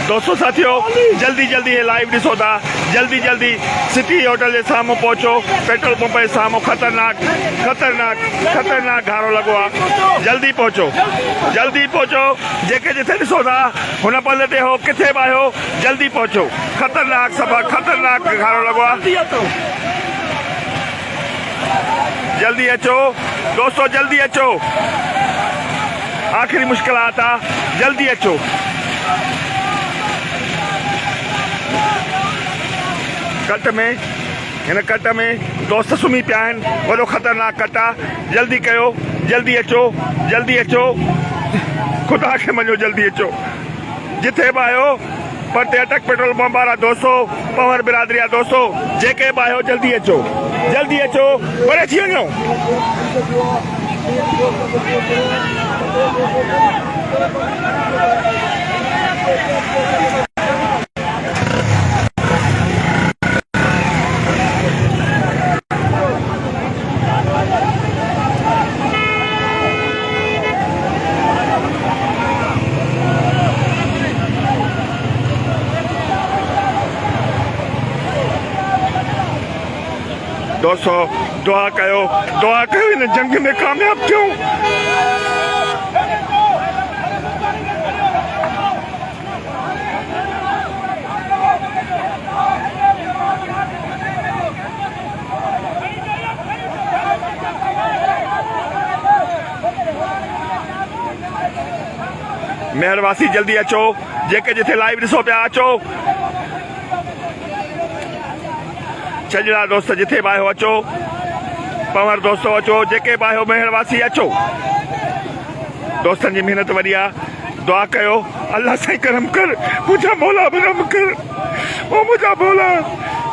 दोस्तों साथियों, जल्दी जल्दी ये लाइव ॾिसो था। जल्दी जल्दी सिटी होटल जे साम्हूं पहुचो। पेट्रोल पंप जे साम्हूं खतरनाक खतरनाक खतरनाक घारो लॻो आहे। जल्दी पहुचो, जल्दी पहुचो। जेके जिथे ॾिसो था हुन पल ते हो किथे बि आहियो, जल्दी पहुचो। खतरनाक सफ़ा खतरनाक घारो लॻो आहे। जल्दी अचो दोस्तों, जल्दी अचो। आखिरी मुश्किलात आहे, जल्दी अचो। कट में हिन कट में दोस्त सुम्ही पिया आहिनि। वॾो ख़तरनाक कट आहे। जल्दी कयो, जल्दी अचो, जल्दी अचो। ख़ुदा खे मञो, जल्दी अचो। जिथे बि आहियो, पर्यटक पेट्रोल पंप वारा दोस्तों, पवर बिरादरी जा दोस्तों, जेके बि आहियो जल्दी अचो, जल्दी अचो। परे थी वञो। दोस्तों दुआ कयो, दुआ कयो, इन जंग में कामयाब क्यों। मेहरबानी जल्दी अचो। जेके जिथे लाइव ॾिसो पिया अचो। छजड़ा दोस्त जिथे बि आहियो अचो। पवर दोस्तों अचो, जेके बि आहियो मेहरबानी अचो। दोस्तनि जी महिनत वॾी आहे। दुआ कयो, अल्लाह साईं करम कर, मुंहिंजा मौला करम कर। ओ मुंहिंजा मौला,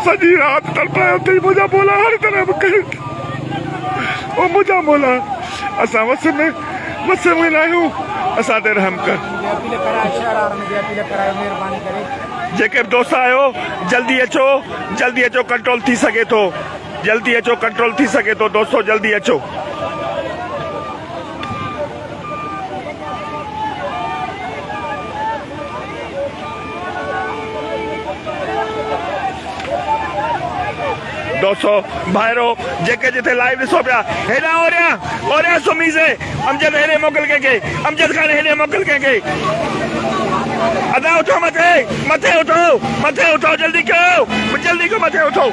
सॼी राति तड़पायो अथई, मुंहिंजा मौला हर तरह कर। ओ मुंहिंजा मौला, असां वस में न आहियूं, असां ते रहम कर। जेके बि दोस्त आहियो जल्दी अचो, जल्दी अचो। कंट्रोल थी सघे थो, जल्दी अचो, कंट्रोल थी सघे थो दोस्तों, जल्दी अचो। दोस्तों भाइरो, जेके जिथे लाइव ॾिसो पिया, हेॾां ओरियां सुम्ही से अमजद हेॾे मोकिल कंहिंखे, अमजद खान हेॾे मोकिल कंहिंखे। अदा उठो, मथे मथे उठो, मथे उठो, जल्दी कयो, जल्दी कयो, मथे उठो।